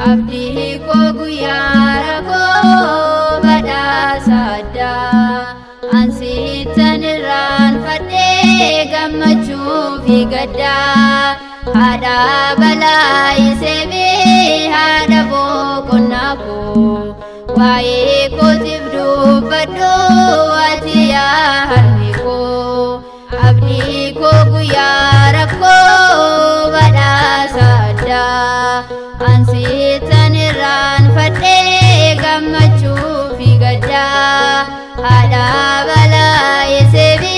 Abdi ko guyyaara koo badhaasa addaa ansiittan irraanfadhee gammachuu fi gaddaa haadha balaa isee haadha boqonnaa koo waa'ee kootiif dubbadhu ati yaa harmee koo abdi ko guyyaara koo badhaasa addaa ansiittan irraanfadhee gammachuu fi gaddaa haadha balaa isee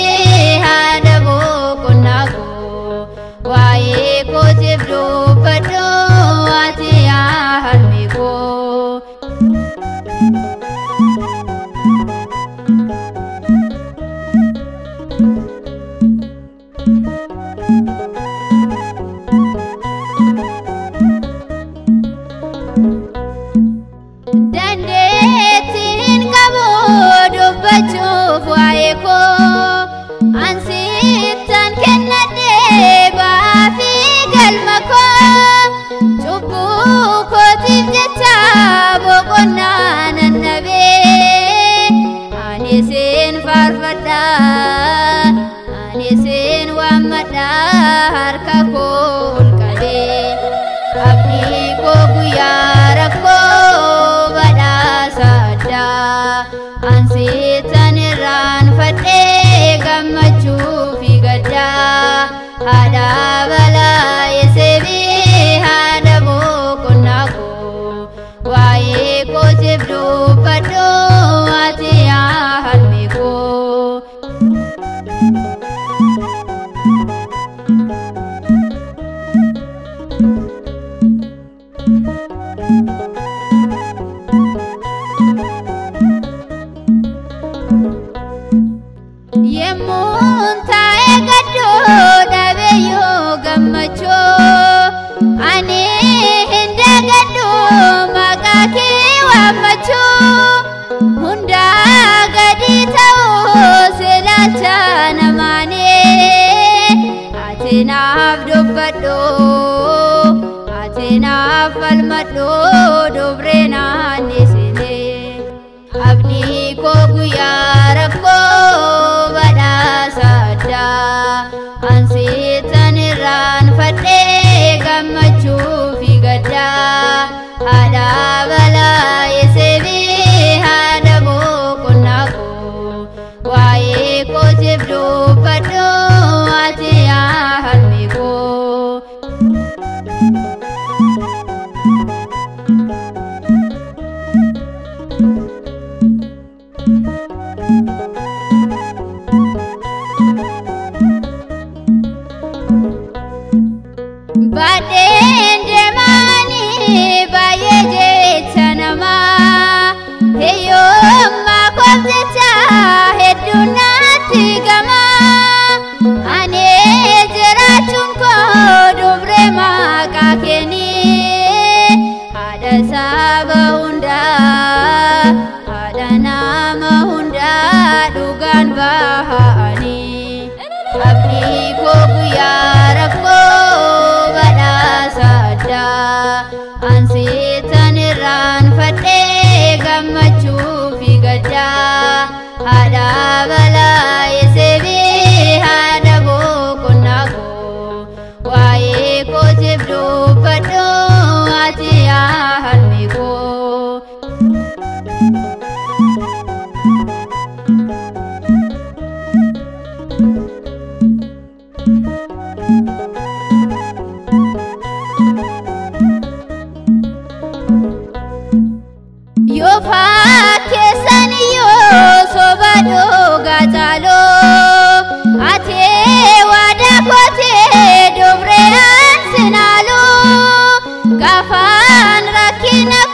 haadha boqonnaa koo waa'ee kootiif dubbadhu ati yaa harmee koo. Dandeettiin qabu dubbachuuf waa'ee koo ansiittan kennadhee ba'aa fi galma koo cubbuu kootiif jecha boqonnaa nan dhabee ani siin faarfadha ani siin waammadha harka koo ol qabee abdii koo guyyaara koo badhaasa addaa ansiittan irraanfadhee gammachuu fi gaddaa haadha balaa isee haadha boqonnaa koo waa'ee kootiif dubbadhu ati yaa harmee koo. Yemmuun taa'ee gadduu dhabeeyyuu gammachuu ani hin dagadhu maqaa kee waammachuu hundaa gadi ta'uu silaalcha namaanii ati naaf dubbadhu ati naaf falmadhu dubree naanneessine abdii koo guyyaara koo badhaasa addaa ansiittan irraanfadhee gammachuu fi gaddaa haadha balaa isee haadha boqonnaa koo waa'ee kootiif dubbadhu ati yaa harmee koo. Baadheen deemanii baay'ee jecha namaa hiyyummaa koof jecha hedduu natti gamaa ani jiraachuun koo dubree maqaa keenii haadha saba hundaa haadha nama hundaa dhugaan bahanii abdii koo guyyaara koo badhaasa addaa ansiittan irraanfadhee gammachuu fi gaddaa haadha balaa isee haadha boqonnaa koo waa'ee kootiif dubbadhu ati yaa harmee koo. Yoo fakkeessan yoo soba dhugaa caaloo ati waadaa kootee dubree ansinaaloo gaafa Kan rakkina